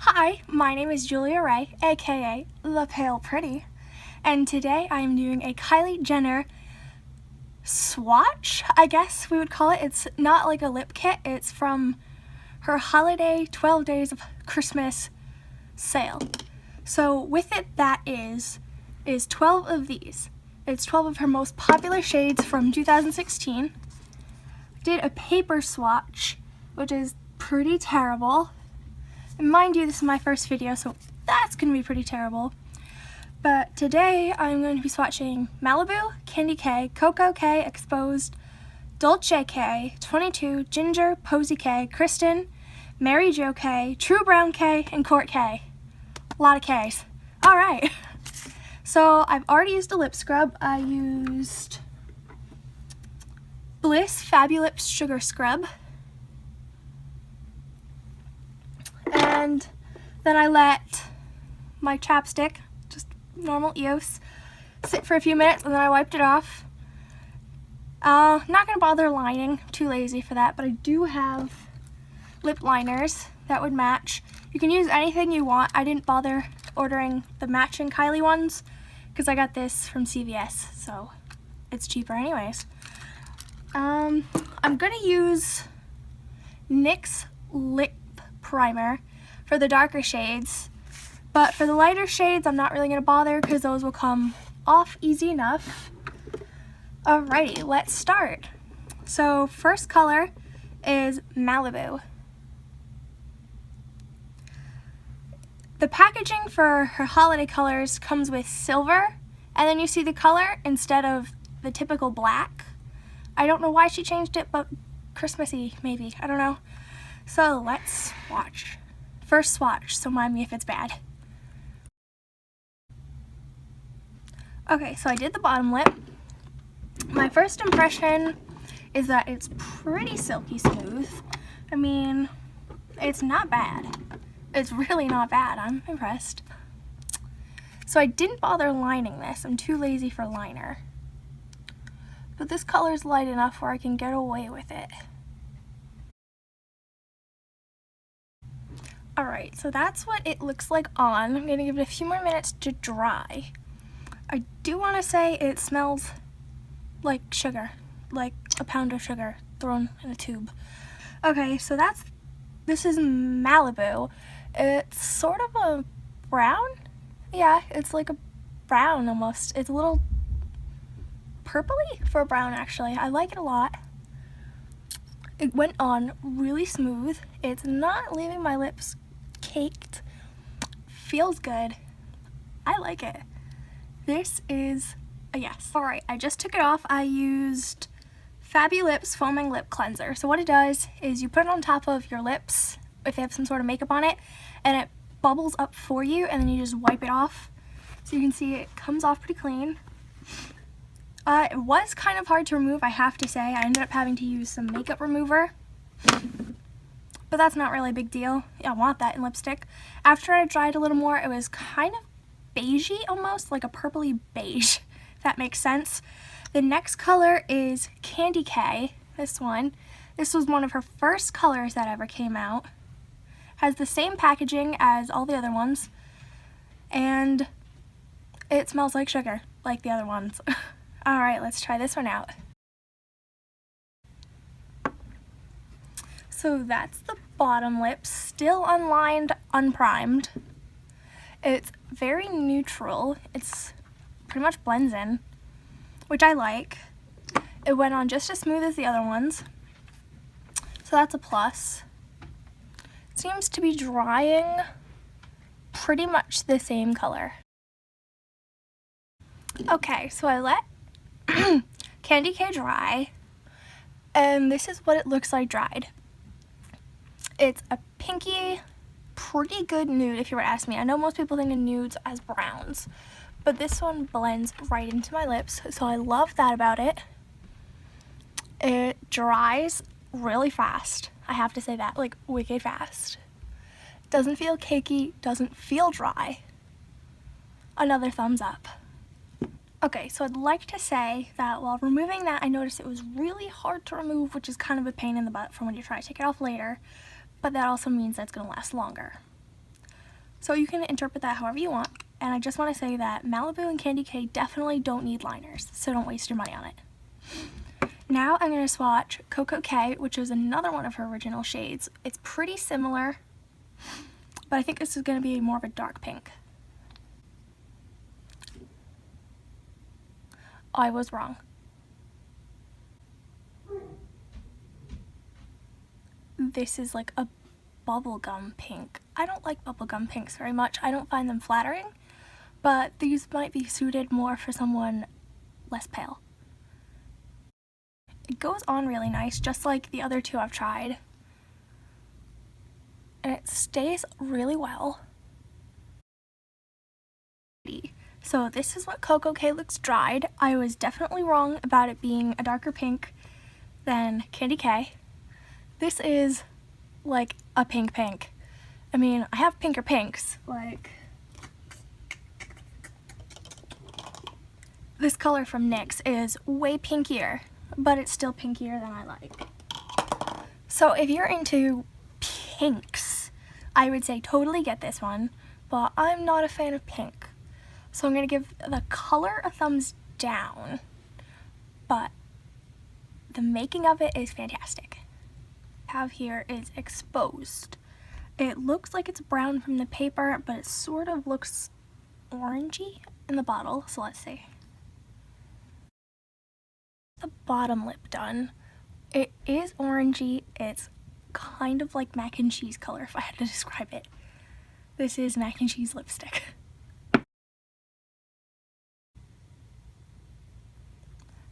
Hi, my name is Julia Ray, aka The Pale Pretty, and today I am doing a Kylie Jenner swatch, I guess we would call it. It's not like a lip kit, it's from her holiday 12 Days of Christmas sale. So with it, that is 12 of these. It's 12 of her most popular shades from 2016. Did a paper swatch, which is pretty terrible. And mind you, this is my first video, so that's going to be pretty terrible. But today I'm going to be swatching Malibu, Candy K, Koko K, Exposed, Dolce K, 22, Ginger, Posie K, Kristen, Mary Jo K, True Brown K, and Kourt K. A lot of Ks. Alright. So I've already used a lip scrub. I used Bliss Fabulous Sugar Scrub. And then I let my chapstick, just normal EOS, sit for a few minutes, and then I wiped it off. Not going to bother lining, too lazy for that, but I do have lip liners that would match. You can use anything you want. I didn't bother ordering the matching Kylie ones because I got this from CVS, so it's cheaper anyways. I'm going to use NYX Lip Primer for the darker shades, but for the lighter shades I'm not really going to bother because those will come off easy enough. Alrighty, let's start. So first color is Malibu. The packaging for her holiday colors comes with silver, and then you see the color instead of the typical black. I don't know why she changed it, but Christmassy maybe, I don't know. So let's swatch. First swatch, so mind me if it's bad. Okay, so I did the bottom lip. My first impression is that it's pretty silky smooth. I mean, it's not bad. It's really not bad. I'm impressed. So I didn't bother lining this. I'm too lazy for liner. But this color's light enough where I can get away with it. Alright, so that's what it looks like on. I'm going to give it a few more minutes to dry. I do want to say it smells like sugar, like a pound of sugar thrown in a tube. Okay, so this is Malibu. It's sort of a brown. Yeah, it's like a brown almost. It's a little purpley for a brown actually. I like it a lot. It went on really smooth. It's not leaving my lips caked. Feels good. I like it. This is a yes. Alright, I just took it off. I used Fabulous Foaming Lip Cleanser. So what it does is you put it on top of your lips if they have some sort of makeup on it, and it bubbles up for you, and then you just wipe it off. So you can see it comes off pretty clean. It was kind of hard to remove, I have to say. I ended up having to use some makeup remover, but that's not really a big deal. I want that in lipstick. After I dried a little more, it was kind of beigey almost, like a purpley beige, if that makes sense. The next color is Candy K, this one. This was one of her first colors that ever came out. Has the same packaging as all the other ones, and it smells like sugar, like the other ones. Alright, let's try this one out. So that's the bottom lip, still unlined, unprimed. It's very neutral. It's pretty much blends in, which I like. It went on just as smooth as the other ones, so that's a plus. It seems to be drying pretty much the same color. Okay, so I let Candy K dry, and this is what it looks like dried. It's a pinky, pretty good nude if you were to ask me. I know most people think of nudes as browns, but this one blends right into my lips, so I love that about it. It dries really fast. I have to say that, like wicked fast. Doesn't feel cakey, doesn't feel dry. Another thumbs up. Okay, so I'd like to say that while removing that, I noticed it was really hard to remove, which is kind of a pain in the butt for when you try to take it off later, but that also means that it's going to last longer. So you can interpret that however you want. And I just want to say that Malibu and Candy K definitely don't need liners, so don't waste your money on it. Now I'm going to swatch Coco K, which is another one of her original shades. It's pretty similar, but I think this is going to be more of a dark pink. I was wrong. This is like a bubblegum pink. I don't like bubblegum pinks very much. I don't find them flattering, but these might be suited more for someone less pale. It goes on really nice, just like the other two I've tried. And it stays really well. So this is what Coco K looks dried. I was definitely wrong about it being a darker pink than Candy K. This is like a pink pink. I mean, I have pinker pinks, like this color from NYX is way pinkier, but it's still pinkier than I like. So if you're into pinks, I would say totally get this one, but I'm not a fan of pink. So I'm going to give the color a thumbs down, but the making of it is fantastic. Have here is exposed. It looks like it's brown from the paper, but it sort of looks orangey in the bottle, so let's see. The bottom lip done. It is orangey. It's kind of like mac and cheese color if I had to describe it. This is mac and cheese lipstick.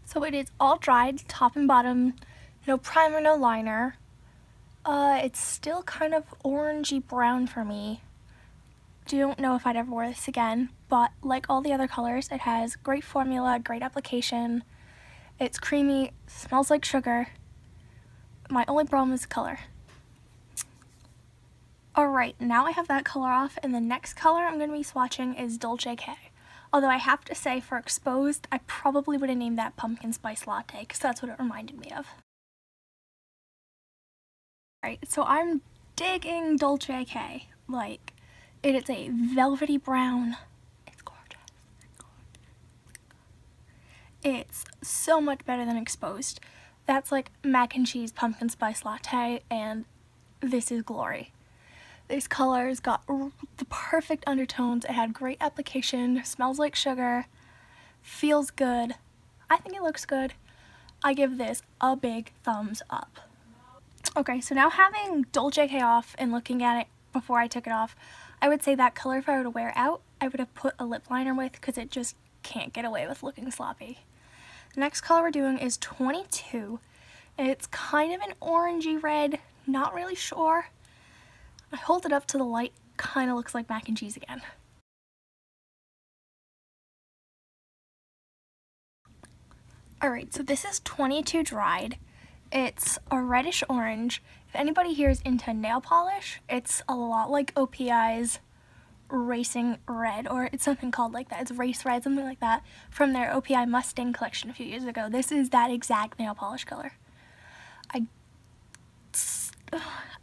So it is all dried, top and bottom, no primer, no liner. It's still kind of orangey brown for me. Don't know if I'd ever wear this again, but like all the other colors, it has great formula, great application. It's creamy, smells like sugar. My only problem is the color. Alright, now I have that color off, and the next color I'm going to be swatching is Dolce K. Although I have to say, for exposed, I probably would have named that pumpkin spice latte, because that's what it reminded me of. Alright, so I'm digging Dolce K. Like, it is a velvety brown. It's gorgeous. It's so much better than exposed. That's like mac and cheese pumpkin spice latte, and this is glory. These colors got the perfect undertones. It had great application, smells like sugar, feels good. I think it looks good. I give this a big thumbs up. Okay, so now having Dolce K off and looking at it before I took it off, I would say that color, if I were to wear it out, I would have put a lip liner with, because it just can't get away with looking sloppy. The next color we're doing is 22. It's kind of an orangey red, not really sure. I hold it up to the light, kind of looks like mac and cheese again. Alright, so this is 22 dried. It's a reddish orange. If anybody here is into nail polish, it's a lot like OPI's Racing Red, or it's something called like that. It's Race Red, something like that, from their OPI Mustang collection a few years ago. This is that exact nail polish color.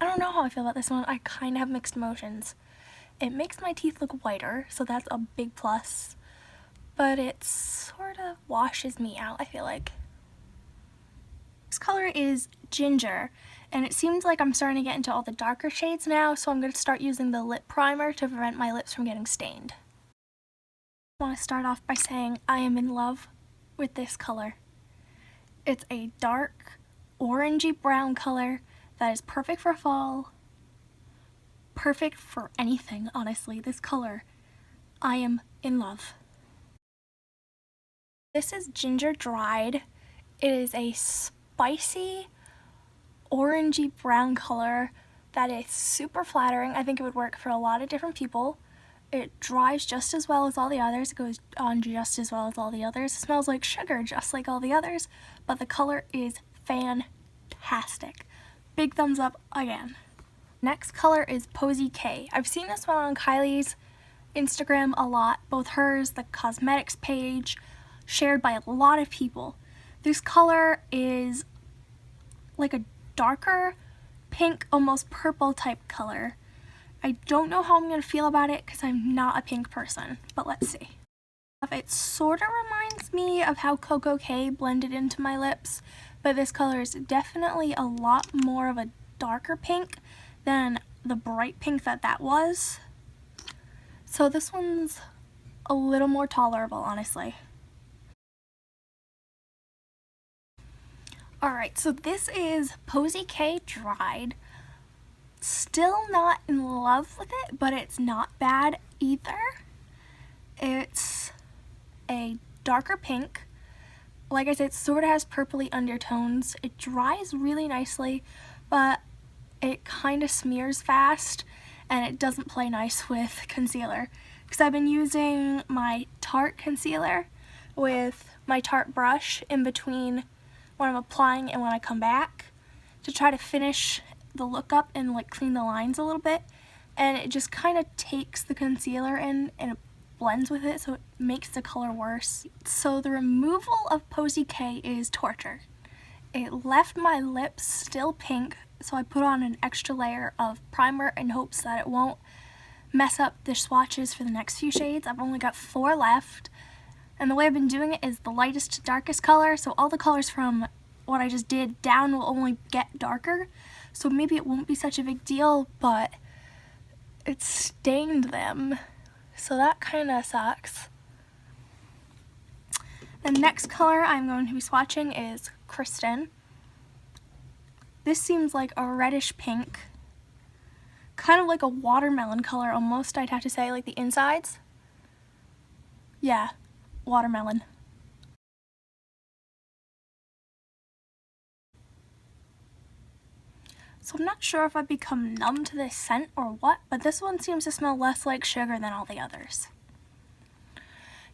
I don't know how I feel about this one. I kind of have mixed emotions. It makes my teeth look whiter, so that's a big plus, but it sort of washes me out, I feel like. This color is ginger, and it seems like I'm starting to get into all the darker shades now, so I'm going to start using the lip primer to prevent my lips from getting stained. I want to start off by saying I am in love with this color. It's a dark, orangey brown color that is perfect for fall, perfect for anything, honestly. This color, I am in love. This is ginger dried. It is a spicy, orangey brown color that is super flattering. I think it would work for a lot of different people. It dries just as well as all the others. It goes on just as well as all the others. It smells like sugar just like all the others, but the color is fantastic. Big thumbs up again. Next color is Posey K. I've seen this one on Kylie's Instagram a lot, both hers, the cosmetics page, shared by a lot of people. This color is like a darker pink, almost purple type color. I don't know how I'm going to feel about it because I'm not a pink person, but let's see. It sort of reminds me of how Coco K blended into my lips, but this color is definitely a lot more of a darker pink than the bright pink that was. So this one's a little more tolerable, honestly. Alright, so this is Posie K Dried. Still not in love with it, but it's not bad either. It's a darker pink. Like I said, it sort of has purpley undertones. It dries really nicely, but it kind of smears fast, and it doesn't play nice with concealer. Because I've been using my Tarte concealer with my Tarte brush in between when I'm applying and when I come back to try to finish the look up and like clean the lines a little bit, and it just kind of takes the concealer in and it blends with it, so it makes the color worse. So the removal of Posie K is torture. It left my lips still pink, so I put on an extra layer of primer in hopes that it won't mess up the swatches for the next few shades. I've only got 4 left, and the way I've been doing it is the lightest to darkest color, so all the colors from what I just did down will only get darker, so maybe it won't be such a big deal, but it stained them, so that kind of sucks. The next color I'm going to be swatching is Kristen. This seems like a reddish pink, kind of like a watermelon color almost, I'd have to say, like the insides. Yeah, watermelon. So I'm not sure if I've become numb to this scent or what, but this one seems to smell less like sugar than all the others.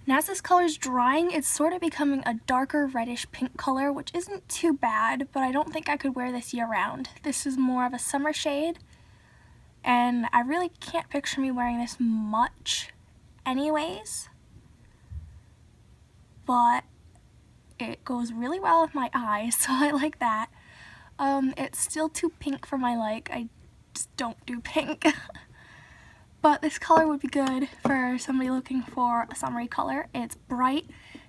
And as this color's drying, it's sort of becoming a darker reddish pink color, which isn't too bad, but I don't think I could wear this year round. This is more of a summer shade, and I really can't picture me wearing this much anyways, but it goes really well with my eyes, so I like that. It's still too pink for my like. I just don't do pink. But this color would be good for somebody looking for a summery color. It's bright,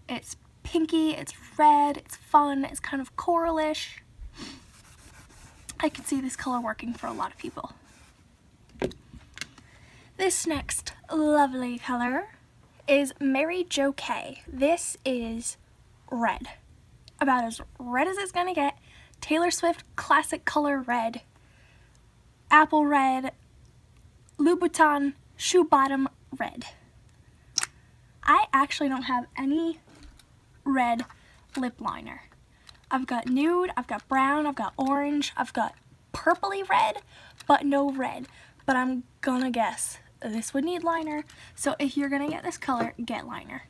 it's pinky, it's red, it's fun, it's kind of coralish. I can see this color working for a lot of people. This next lovely color is Mary Jo K. This is red. About as red as it's gonna get. Taylor Swift classic color red. Apple red. Louboutin shoe bottom red. I actually don't have any red lip liner. I've got nude, I've got brown, I've got orange, I've got purpley red, but no red. But I'm gonna guess this would need liner, so if you're gonna get this color, get liner.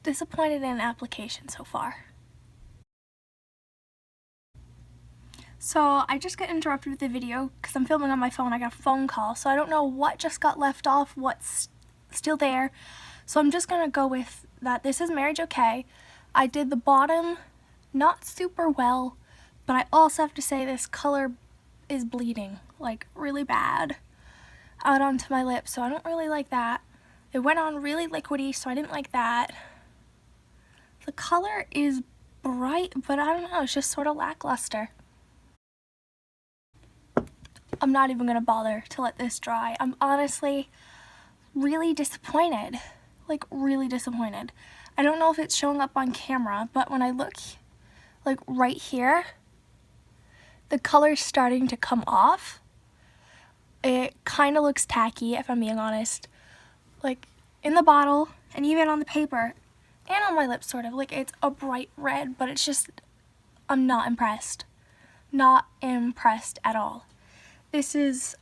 Disappointed in application so far. So I just got interrupted with the video because I'm filming on my phone. I got a phone call, so I don't know what just got left off, what's still there. So I'm just gonna go with that. This is Mary Jo K. I did the bottom not super well, but I also have to say this color is bleeding, like really bad, out onto my lips, so I don't really like that. It went on really liquidy, so I didn't like that. The color is bright, but I don't know, it's just sort of lackluster. I'm not even gonna bother to let this dry. I'm honestly really disappointed, like really disappointed. I don't know if it's showing up on camera, but when I look like right here, the color's starting to come off. It kind of looks tacky, if I'm being honest. Like in the bottle and even on the paper and on my lips, sort of, like it's a bright red, but it's just, I'm not impressed. Not impressed at all. This is,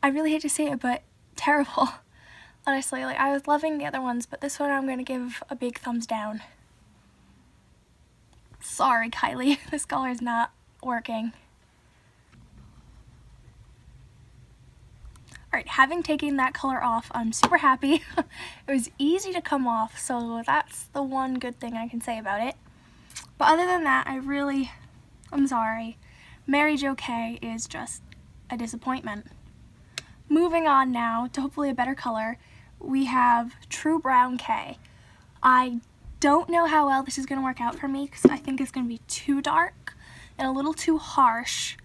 I really hate to say it, but terrible. Honestly, like I was loving the other ones, but this one I'm gonna give a big thumbs down. Sorry, Kylie, this color is not working. Alright, having taken that color off, I'm super happy. It was easy to come off, so that's the one good thing I can say about it. But other than that, I'm sorry. Mary Jo K is just a disappointment. Moving on now to hopefully a better color, we have True Brown K. I don't know how well this is going to work out for me because I think it's going to be too dark and a little too harsh,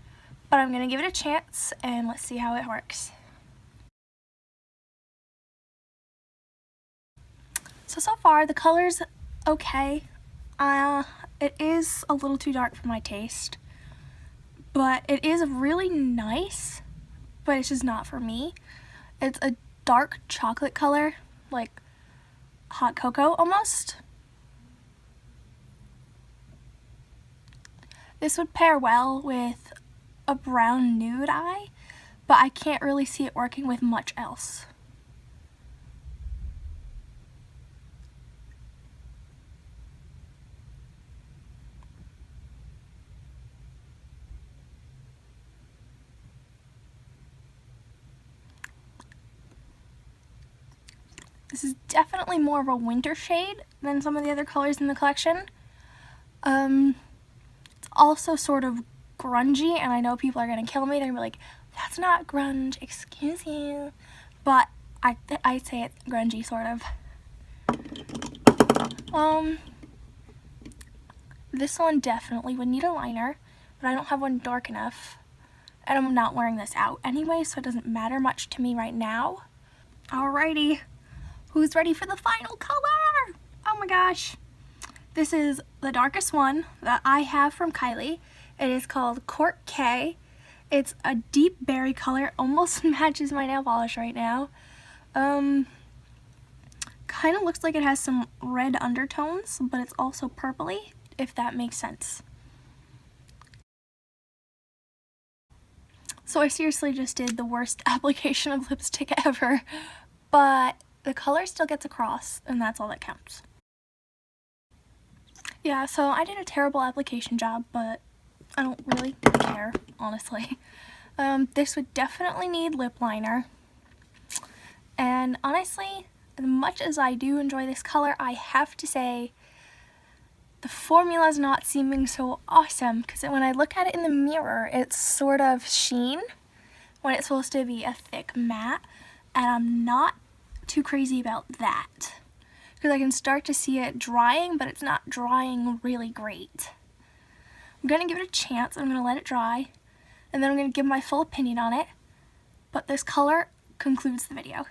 but I'm going to give it a chance and let's see how it works. So far the color's okay. It is a little too dark for my taste, but it is really nice, but it's just not for me. It's a dark chocolate color, like hot cocoa almost. This would pair well with a brown nude eye, but I can't really see it working with much else. This is definitely more of a winter shade than some of the other colors in the collection. It's also sort of grungy, and I know people are going to kill me. They're going to be like, that's not grunge, excuse you. But I'd say it's grungy, sort of. This one definitely would need a liner, but I don't have one dark enough. And I'm not wearing this out anyway, so it doesn't matter much to me right now. Alrighty. Who's ready for the final color? Oh my gosh. This is the darkest one that I have from Kylie. It is called Kourt K. It's a deep berry color, almost matches my nail polish right now. Kind of looks like it has some red undertones, but it's also purpley, if that makes sense. So I seriously just did the worst application of lipstick ever, but the color still gets across, and that's all that counts. Yeah, so I did a terrible application job, but I don't really care, honestly. This would definitely need lip liner. And honestly, as much as I do enjoy this color, I have to say the formula is not seeming so awesome, because when I look at it in the mirror, it's sort of sheen when it's supposed to be a thick matte, and I'm not too crazy about that because I can start to see it drying, but it's not drying really great. I'm gonna give it a chance. I'm gonna let it dry, and then I'm gonna give my full opinion on it, but this color concludes the video.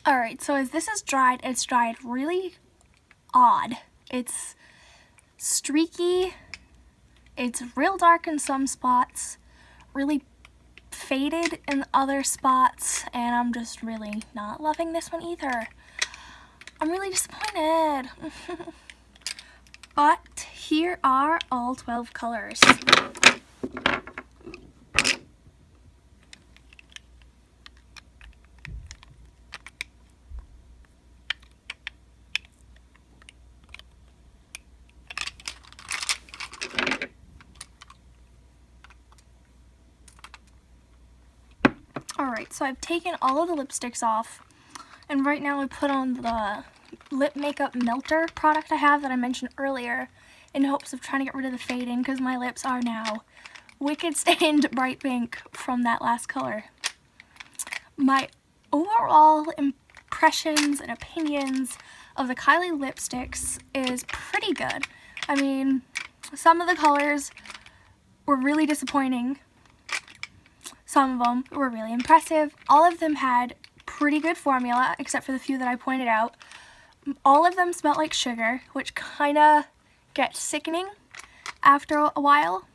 Alright, so as this is dried, it's dried really odd. It's streaky, it's real dark in some spots, really faded in other spots, and I'm just really not loving this one either. I'm really disappointed. But here are all 12 colors. Alright, so I've taken all of the lipsticks off, and right now I put on the lip makeup melter product I have that I mentioned earlier in hopes of trying to get rid of the fading, because my lips are now wicked stained bright pink from that last color. My overall impressions and opinions of the Kylie lipsticks is pretty good. I mean, some of the colors were really disappointing. Some of them were really impressive. All of them had pretty good formula, except for the few that I pointed out. All of them smelled like sugar, which kind of gets sickening after a while.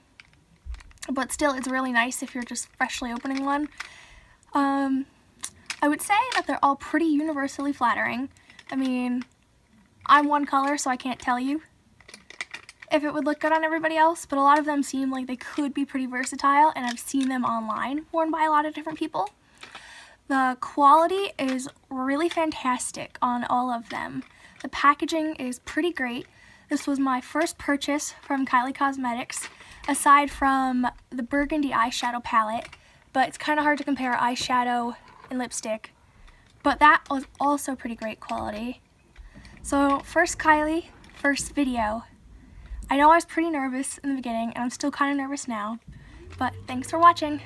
But still, it's really nice if you're just freshly opening one. I would say that they're all pretty universally flattering. I mean, I'm one color, so I can't tell you if it would look good on everybody else, but a lot of them seem like they could be pretty versatile, and I've seen them online worn by a lot of different people. The quality is really fantastic on all of them. The packaging is pretty great. This was my first purchase from Kylie Cosmetics, aside from the burgundy eyeshadow palette, but it's kind of hard to compare eyeshadow and lipstick. But that was also pretty great quality. So first Kylie, first video. I know I was pretty nervous in the beginning, and I'm still kind of nervous now, but thanks for watching.